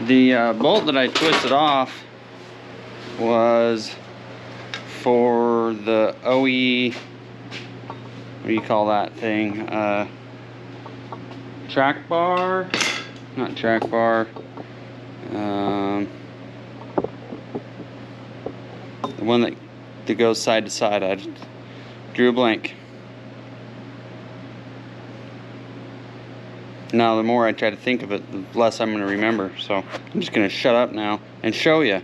The bolt that I twisted off was for the OE, what do you call that thing? Track bar? Not track bar. The one that goes side to side. I just drew a blank. Now, the more I try to think of it, the less I'm going to remember. So I'm just going to shut up now and show you.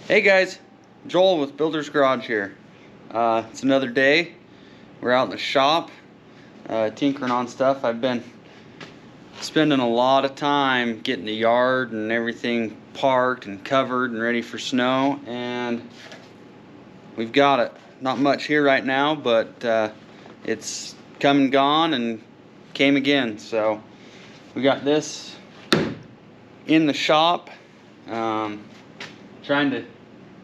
Hey guys, Joel with Builder's Garage here. It's another day. We're out in the shop tinkering on stuff. I've been spending a lot of time getting the yard and everything parked and covered and ready for snow, and we've got it. Not much here right now, but it's come and gone and came again. So we got this in the shop, trying to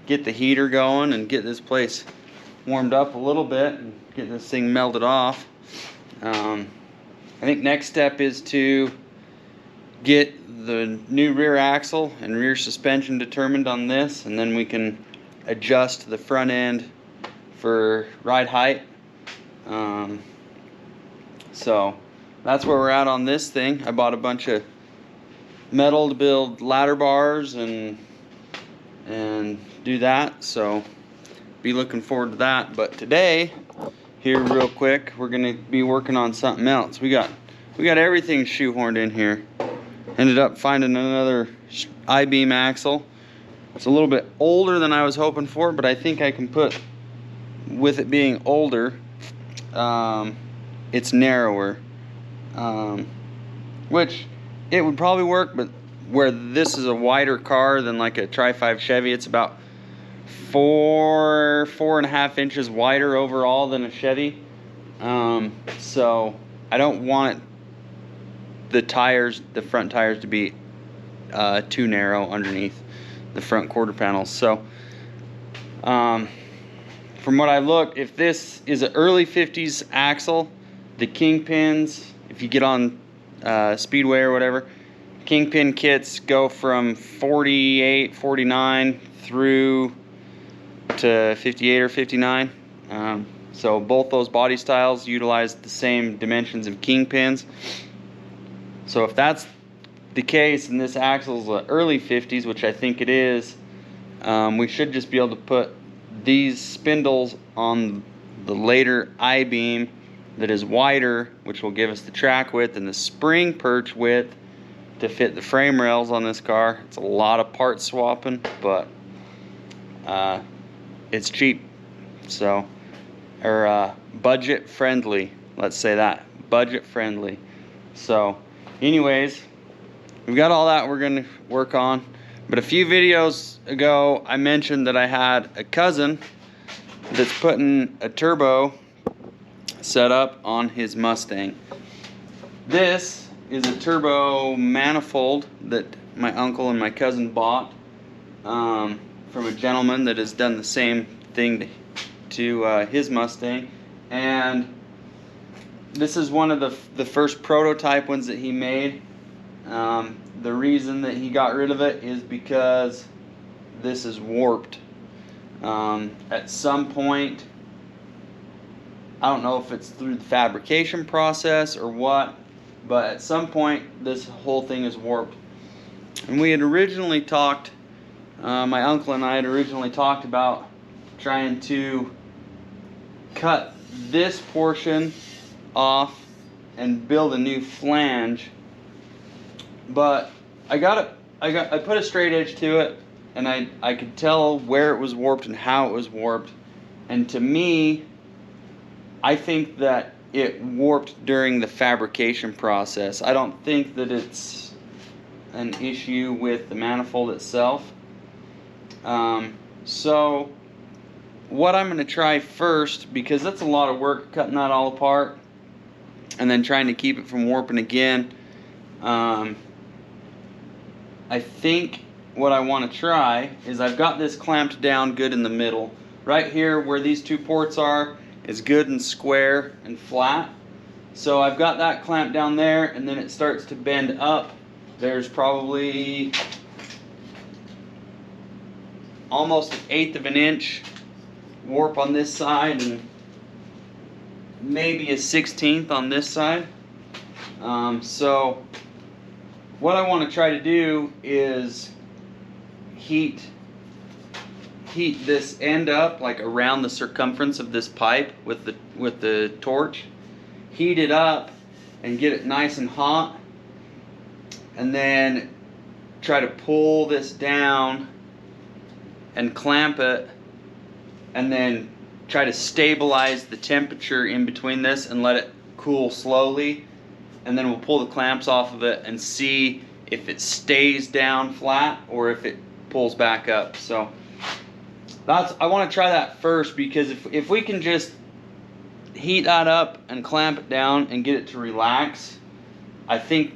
get the heater going and get this place warmed up a little bit and get this thing melted off. I think next step is to get the new rear axle and rear suspension determined on this, and then we can adjust the front end for ride height. So that's where we're at on this thing. I bought a bunch of metal to build ladder bars and do that, so be looking forward to that. But today, here real quick, we're gonna be working on something else. We got everything shoehorned in here. Ended up finding another I-beam axle. It's a little bit older than I was hoping for, but I think I can put, with it being older, it's narrower, which it would probably work, but where this is a wider car than like a Tri-5 Chevy, it's about 4.5 inches wider overall than a Chevy. So I don't want the front tires to be too narrow underneath the front quarter panels. So from what I looked, if this is an early 50s axle, the kingpins, if you get on Speedway or whatever, kingpin kits go from 48, 49 through to 58 or 59. So both those body styles utilize the same dimensions of kingpins. So if that's the case and this axle is early 50s, which I think it is, we should just be able to put these spindles on the later I-beam that is wider, which will give us the track width and the spring perch width to fit the frame rails on this car. It's a lot of part swapping, but it's cheap, so, or budget friendly, let's say that, budget friendly. So anyways, we've got all that we're gonna work on. But a few videos ago I mentioned that I had a cousin that's putting a turbo set up on his Mustang. This is a turbo manifold that my uncle and my cousin bought from a gentleman that has done the same thing to his Mustang, and this is one of the first prototype ones that he made. The reason that he got rid of it is because this is warped. At some point, I don't know if it's through the fabrication process or what, but at some point this whole thing is warped. And we had originally talked, my uncle and I had originally talked about trying to cut this portion off and build a new flange, but I put a straight edge to it, and I could tell where it was warped and how it was warped. And to me, I think that it warped during the fabrication process. I don't think that it's an issue with the manifold itself. So what I'm going to try first, because that's a lot of work cutting that all apart and then trying to keep it from warping again, I think what I want to try is, I've got this clamped down good in the middle. Right here where these two ports are is good and square and flat. So I've got that clamped down there, and then it starts to bend up. There's probably almost 1/8 of an inch warp on this side and maybe a 1/16 on this side. So what I want to try to do is heat this end up like around the circumference of this pipe with the torch. Heat it up and get it nice and hot, and then try to pull this down and clamp it, and then try to stabilize the temperature in between this and let it cool slowly, and then we'll pull the clamps off of it and see if it stays down flat or if it pulls back up. So I want to try that first, because if we can just heat that up and clamp it down and get it to relax, I think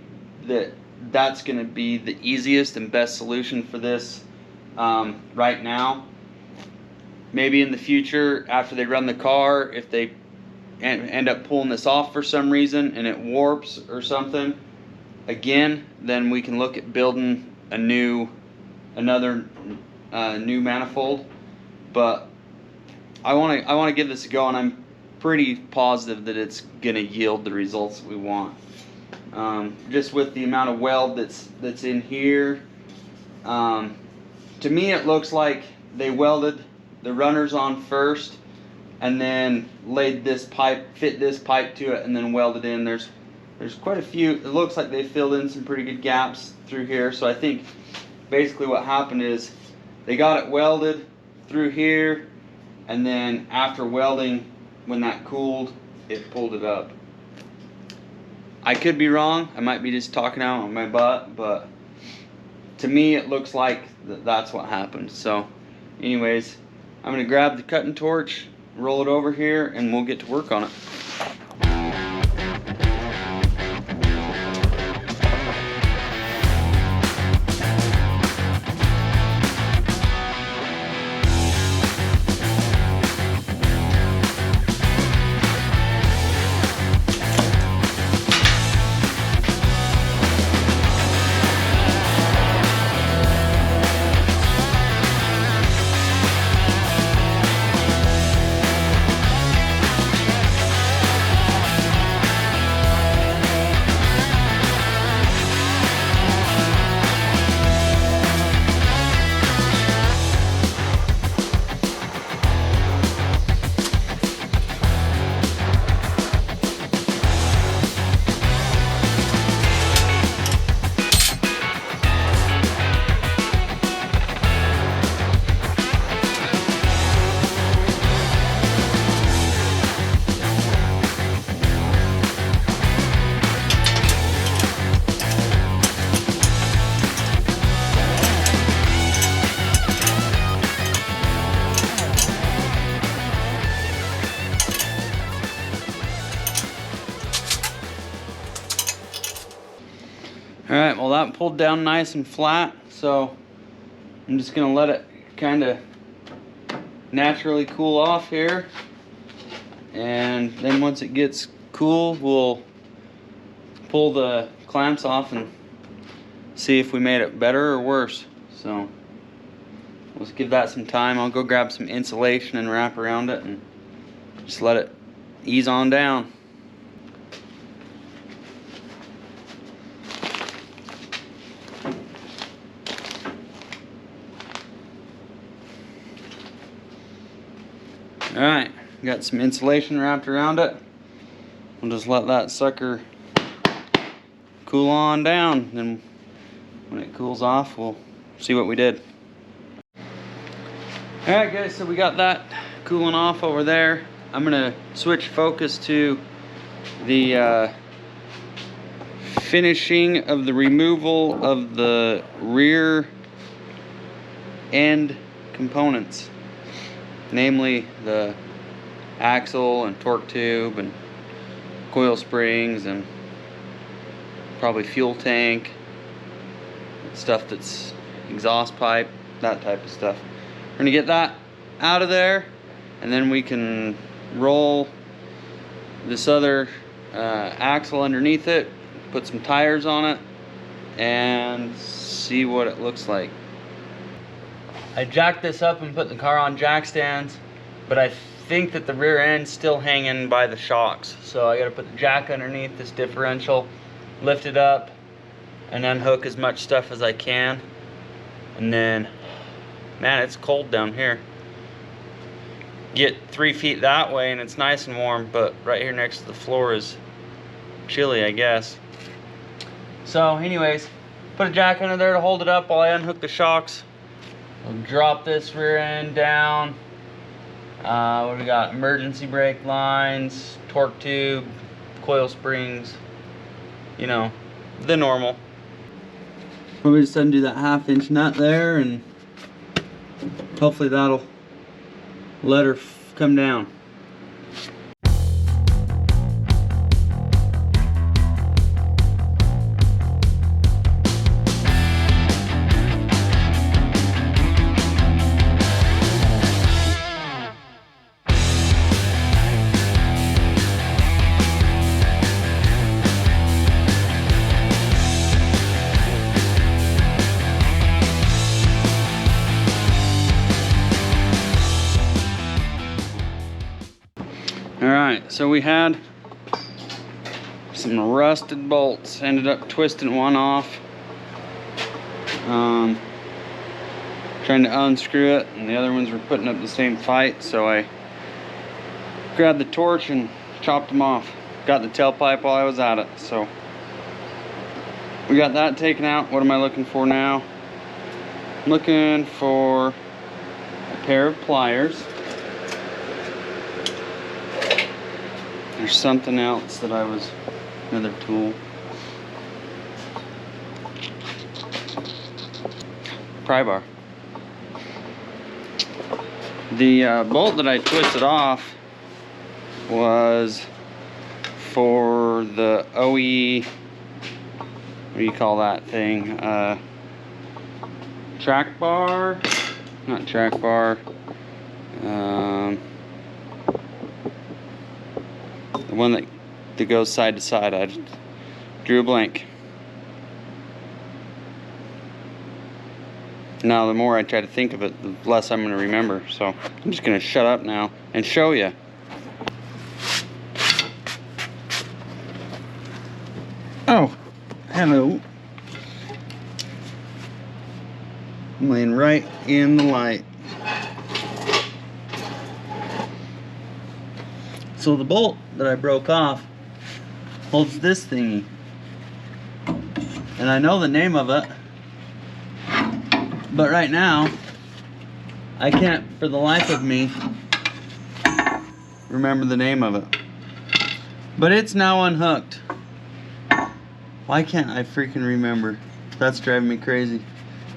that's going to be the easiest and best solution for this right now. Maybe in the future, after they run the car, if they end up pulling this off for some reason and it warps or something again, then we can look at building another new manifold. But I want to give this a go, and I'm pretty positive that it's gonna yield the results that we want. Just with the amount of weld that's in here, to me it looks like they welded the runners on first and then laid this pipe, fit this pipe to it, and then welded in. There's quite a few. It looks like they filled in some pretty good gaps through here. So I think basically what happened is they got it welded through here, and then after welding, when that cooled, it pulled it up. I could be wrong. I might be just talking out on my butt, but to me it looks like that's what happened. So anyways, I'm gonna grab the cutting torch, roll it over here, and we'll get to work on it. Alright, well that pulled down nice and flat, so I'm just going to let it kind of naturally cool off here, and then once it gets cool, we'll pull the clamps off and see if we made it better or worse. So let's give that some time. I'll go grab some insulation and wrap around it and just let it ease on down. Alright, got some insulation wrapped around it. We'll just let that sucker cool on down. Then when it cools off, we'll see what we did. Alright guys, so we got that cooling off over there. I'm going to switch focus to the finishing of the removal of the rear end components. Namely the axle and torque tube and coil springs and probably fuel tank, stuff that's exhaust pipe, that type of stuff. We're gonna get that out of there, and then we can roll this other axle underneath it, put some tires on it, and see what it looks like. I jacked this up and put the car on jack stands, but I think that the rear end's still hanging by the shocks. So I gotta put the jack underneath this differential, lift it up, and unhook as much stuff as I can. And then, man, it's cold down here. Get 3 feet that way and it's nice and warm, but right here next to the floor is chilly, I guess. So anyways, put a jack under there to hold it up while I unhook the shocks. I'll drop this rear end down. What do we got? Emergency brake lines, torque tube, coil springs, you know, the normal. Probably just undo that 1/2 inch nut there, and hopefully that'll let her come down. Alright, so we had some rusted bolts, ended up twisting one off, trying to unscrew it, and the other ones were putting up the same fight, so I grabbed the torch and chopped them off. Got the tailpipe while I was at it, so we got that taken out. What am I looking for now? I'm looking for a pair of pliers. There's something else that another tool. Pry bar. The bolt that I twisted off was for the OE, what do you call that thing? Track bar? Not track bar. The one that goes side to side. I just drew a blank. Now the more I try to think of it, the less I'm going to remember. So I'm just going to shut up now and show you. Oh, hello. I'm laying right in the light. So the bolt that I broke off holds this thingy, and I know the name of it, but right now I can't for the life of me remember the name of it. But it's now unhooked. Why can't I freaking remember? That's driving me crazy.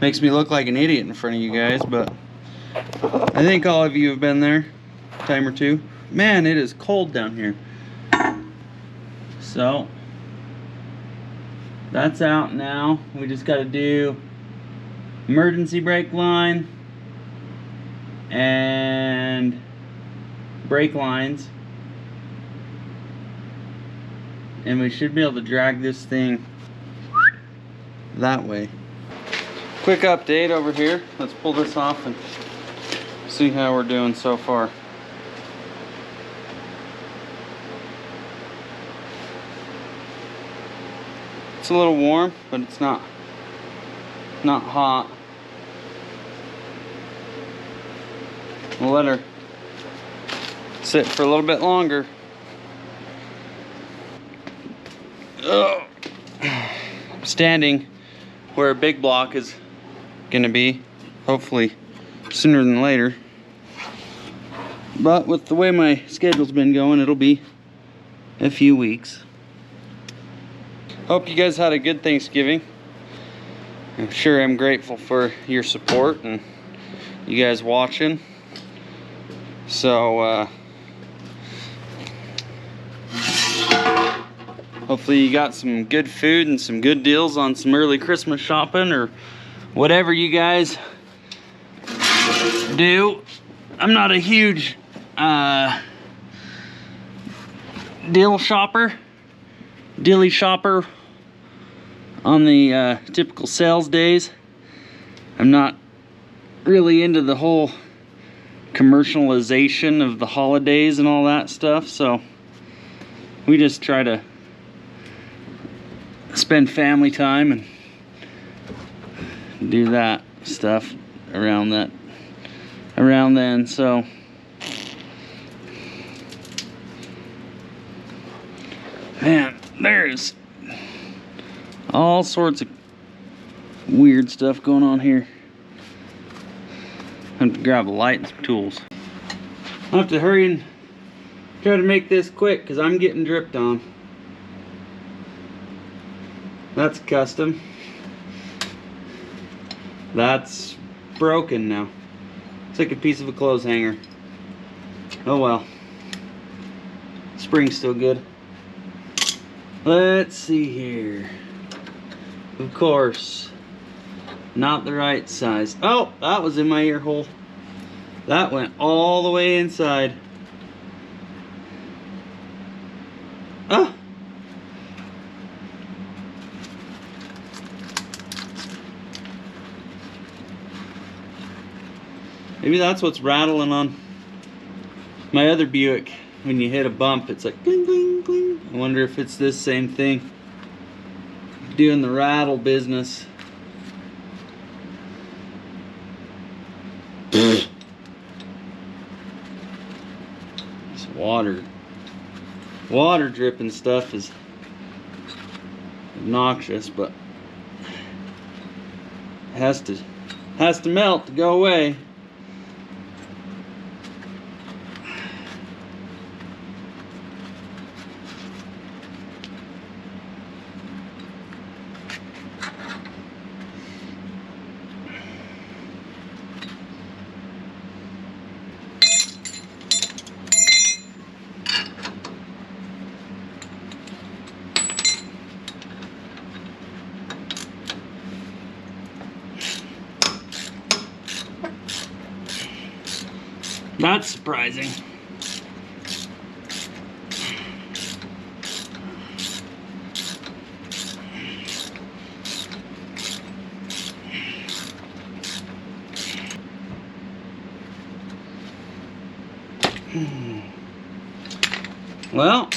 Makes me look like an idiot in front of you guys, but I think all of you have been there a time or two. Man, it is cold down here. So that's out now. We just got to do emergency brake line and brake lines, and we should be able to drag this thing that way. Quick update over here. Let's pull this off and see how we're doing so far. It's a little warm, but it's not hot. We'll let her sit for a little bit longer. Oh. Standing where a big block is gonna be, hopefully sooner than later. But with the way my schedule's been going, it'll be a few weeks. Hope you guys had a good Thanksgiving. I'm sure I'm grateful for your support and you guys watching. So hopefully you got some good food and some good deals on some early Christmas shopping or whatever you guys do. I'm not a huge dilly shopper on the typical sales days. I'm not really into the whole commercialization of the holidays and all that stuff, so we just try to spend family time and do that stuff around then. So man, there's all sorts of weird stuff going on here. I have to grab a light and some tools. I'll have to hurry and try to make this quick because I'm getting dripped on. That's custom. That's broken now. It's like a piece of a clothes hanger. Oh well. Spring's still good. Let's see here. Of course, not the right size. Oh, that was in my ear hole. That went all the way inside. Ah. Maybe that's what's rattling on my other Buick. When you hit a bump, it's like cling, cling, cling. I wonder if it's this same thing. Doing the rattle business. This water dripping stuff is obnoxious, but it has to melt to go away. That's surprising. Well,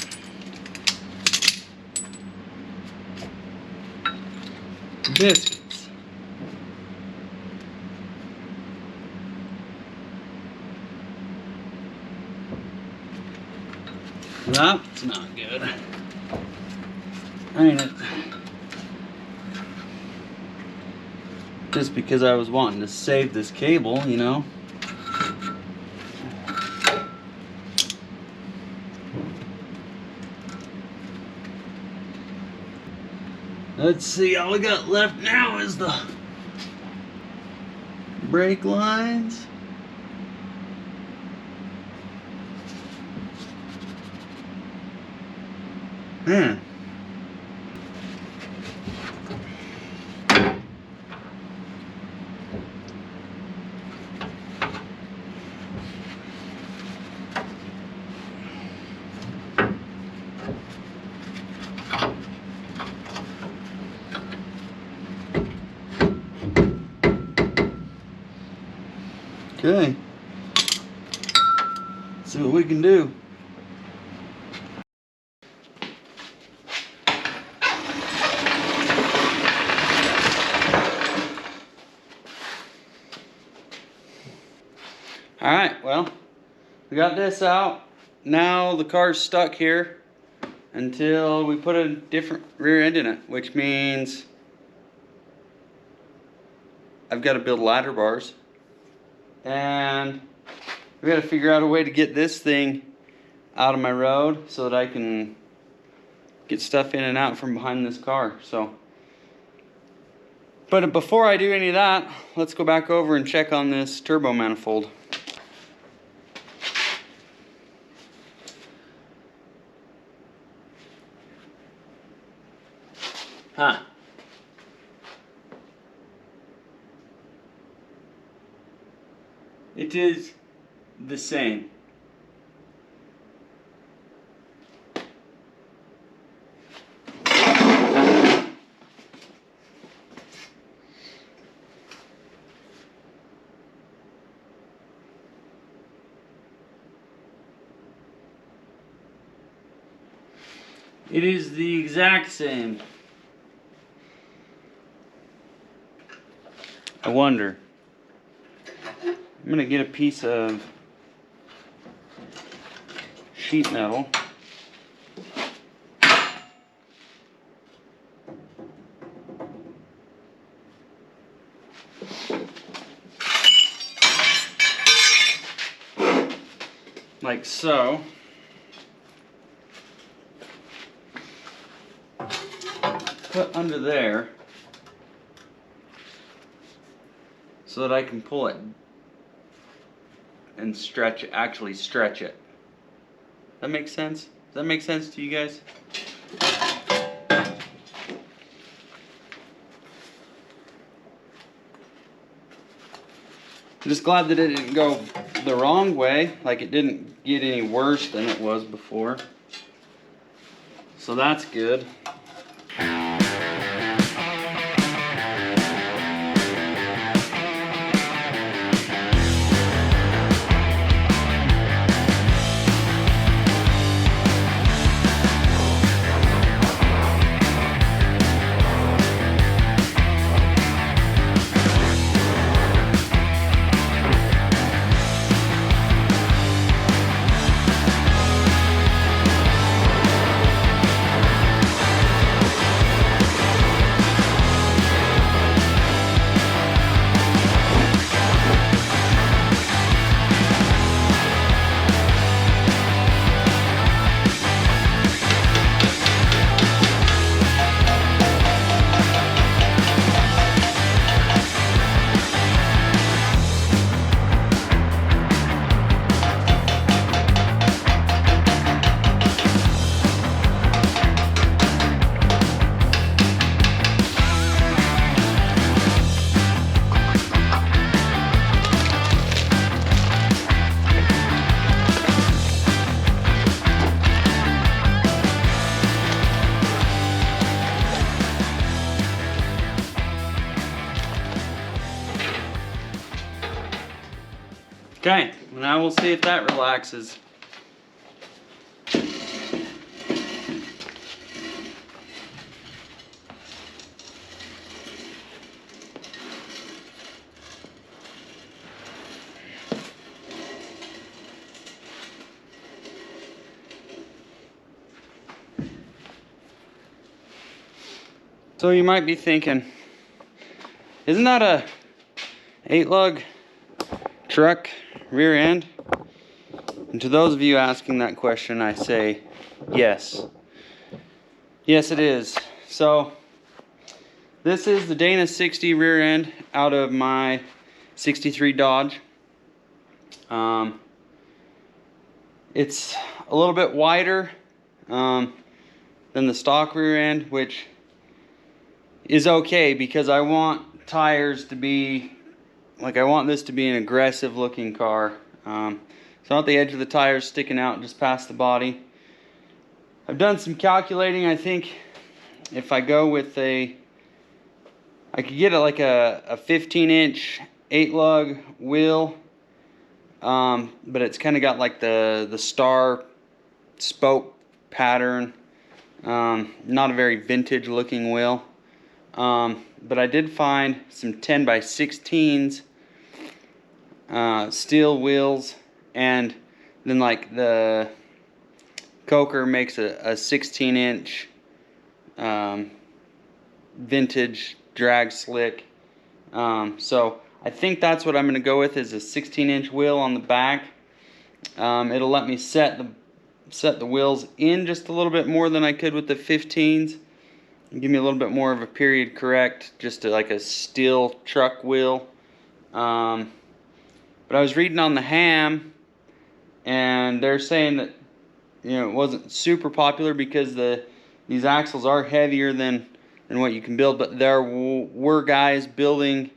biscuits. That's not good. Ain't it? Just because I was wanting to save this cable, you know. Let's see, all we got left now is the brake lines. Man. Okay. Let's see what we can do. Alright, well, we got this out. Now the car's stuck here until we put a different rear end in it, which means I've got to build ladder bars. And we got to figure out a way to get this thing out of my road so that I can get stuff in and out from behind this car. So, but before I do any of that, let's go back over and check on this turbo manifold. Huh. It is the same. It is the exact same. I wonder. I'm gonna get a piece of sheet metal. Like so. Put under there so that I can pull it and stretch it, actually stretch it. That makes sense? Does that make sense to you guys? I'm just glad that it didn't go the wrong way, like it didn't get any worse than it was before. So that's good. Okay, now we'll see if that relaxes. So you might be thinking, isn't that a 8-lug truck rear end? And to those of you asking that question, I say yes. Yes, it is. So this is the Dana 60 rear end out of my 63 Dodge. It's a little bit wider than the stock rear end, which is okay because I want tires to be, like, I want this to be an aggressive looking car. So I want the edge of the tires sticking out just past the body. I've done some calculating. I think if I go with I could get like a 15-inch 8-lug wheel, but it's kind of got like the star spoke pattern. Not a very vintage looking wheel. But I did find some 10x16s, steel wheels, and then like the Coker makes a 16-inch vintage drag slick. So I think that's what I'm going to go with, is a 16-inch wheel on the back. It'll let me set the wheels in just a little bit more than I could with the 15s. Give me a little bit more of a period correct, just like a steel truck wheel. But I was reading on the Ham, and they're saying that, you know, it wasn't super popular because these axles are heavier than what you can build. But there were guys building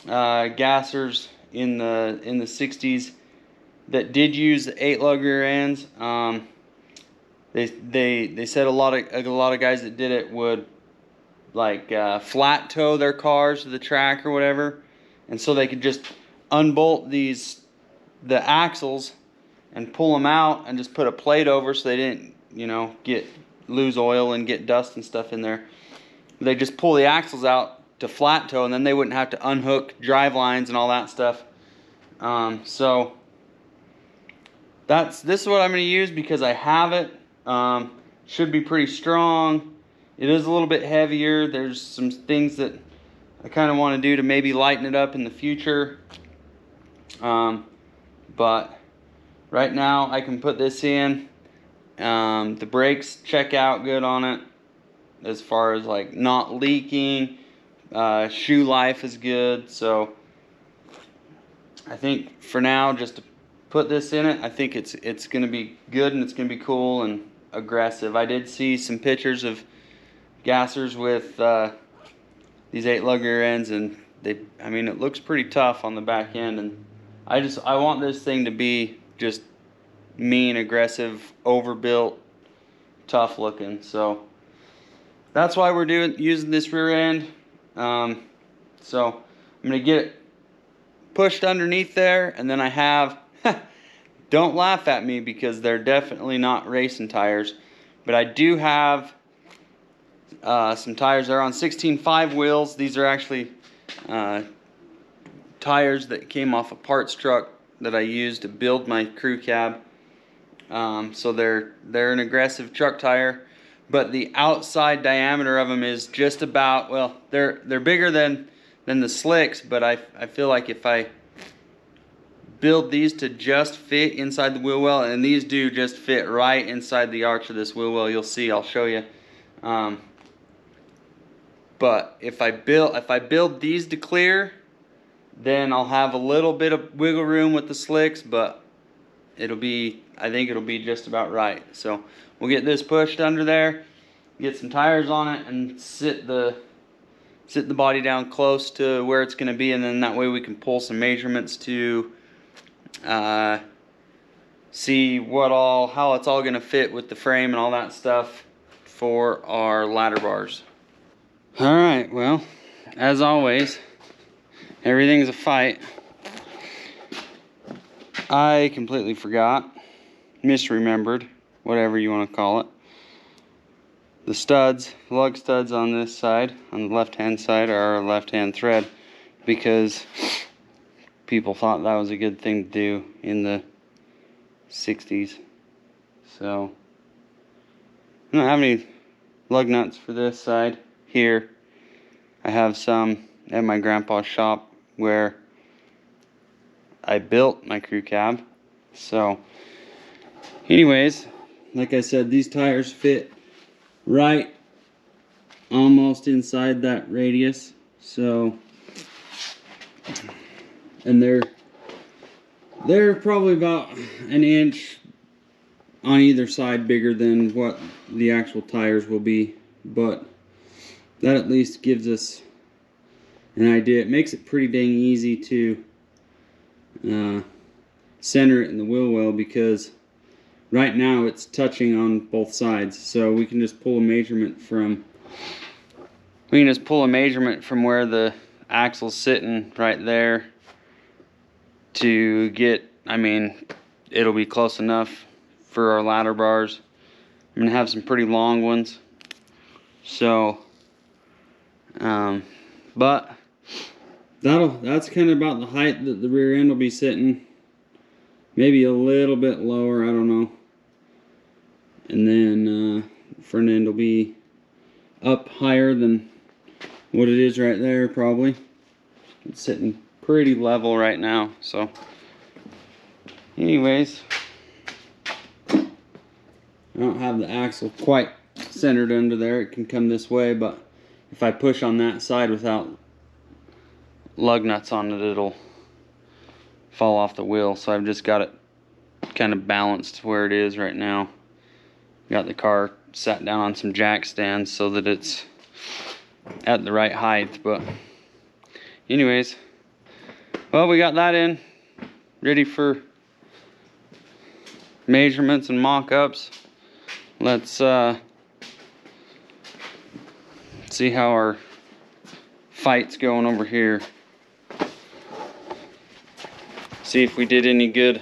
gassers in the 60s that did use the 8-lug rear ends. They said a lot of guys that did it would like flat tow their cars to the track or whatever, and so they could just unbolt the axles and pull them out and just put a plate over so they didn't, you know, get lose oil and get dust and stuff in there. They just pull the axles out to flat toe, and then they wouldn't have to unhook drive lines and all that stuff. So this is what I'm going to use because I have it. Should be pretty strong. It is a little bit heavier. There's some things that I kind of want to do to maybe lighten it up in the future. But right now I can put this in. The brakes check out good on it as far as like not leaking. Shoe life is good. So I think for now, just to put this in it, I think it's going to be good, and it's going to be cool and aggressive. I did see some pictures of gassers with these 8-lug rear ends, and I mean, it looks pretty tough on the back end, and I want this thing to be just mean, aggressive, overbuilt, tough looking. So that's why we're using this rear end. So I'm gonna get it pushed underneath there, and then I have don't laugh at me because they're definitely not racing tires, but I do have some tires. They're on 16.5 wheels. These are actually tires that came off a parts truck that I used to build my crew cab. So they're an aggressive truck tire, but the outside diameter of them is just about, well, they're bigger than the slicks, but I feel like if I build these to just fit inside the wheel well, and these do just fit right inside the arch of this wheel well, you'll see, I'll show you. But if I build these to clear, then I'll have a little bit of wiggle room with the slicks, but I think it'll be just about right. So we'll get this pushed under there, get some tires on it, and sit the body down close to where it's going to be, and then that way we can pull some measurements to see how it's all going to fit with the frame and all that stuff for our ladder bars. Alright, well, as always, everything's a fight. I completely forgot, misremembered, whatever you want to call it. The studs, lug studs on this side, on the left-hand side, are our left-hand thread, because people thought that was a good thing to do in the 60s. So I don't have any lug nuts for this side here. I have some at my grandpa's shop where I built my crew cab. So anyways, like I said, these tires fit right almost inside that radius. So, and they're probably about an inch on either side bigger than what the actual tires will be, but that at least gives us an idea. It makes it pretty dang easy to center it in the wheel well, because right now it's touching on both sides. So we can just pull a measurement from where the axle's sitting right there to get, I mean, it'll be close enough for our ladder bars. I'm gonna have some pretty long ones, so but that's kind of about the height that the rear end will be sitting, maybe a little bit lower, I don't know. And then front end will be up higher than what it is right there, probably. It's sitting pretty level right now. So anyways, I don't have the axle quite centered under there. It can come this way, but if I push on that side without lug nuts on it, it'll fall off the wheel. So I've just got it kind of balanced where it is right now. Got the car sat down on some jack stands so that it's at the right height. But anyways, well, we got that in, ready for measurements and mock-ups. Let's see how our fight's going over here. See if we did any good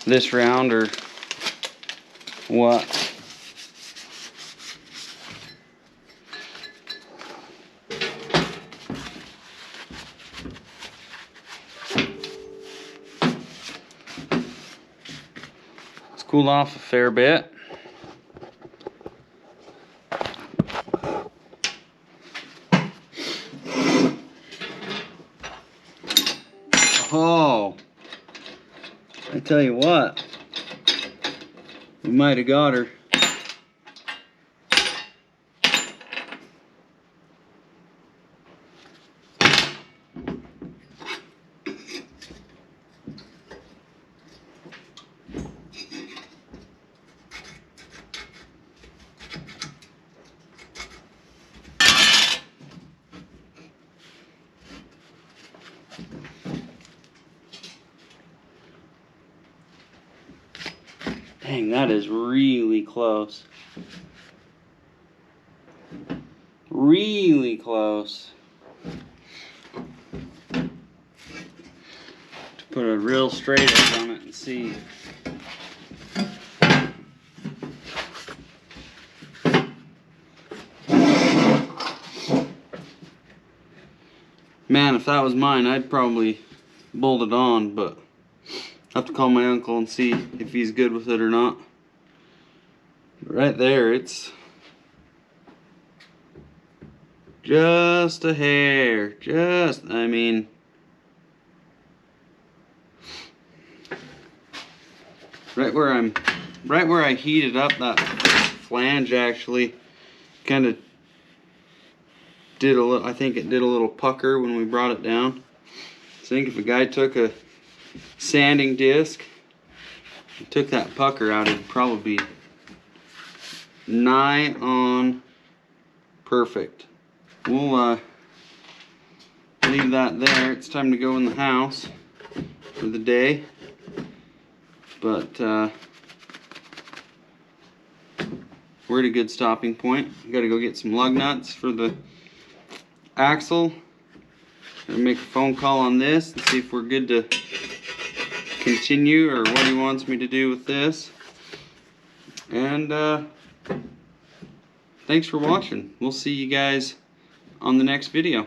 this round or what. cool off a fair bit. Oh, I tell you what, we might have got her. Dang, that is really close. Really close. To put a real straight edge on it and see. Man, if that was mine, I'd probably bolt it on, but I have to call my uncle and see if he's good with it or not. But right there, it's just a hair. I mean, right where I heated up that flange actually kind of did a little, I think it did a little pucker when we brought it down. I think if a guy took a sanding disc and took that pucker out, it'd probably be nigh on perfect. We'll leave that there. It's time to go in the house for the day. But we're at a good stopping point. We gotta go get some lug nuts for the axle. Gotta make a phone call on this and see if we're good to continue or what he wants me to do with this. And thanks for watching. We'll see you guys on the next video.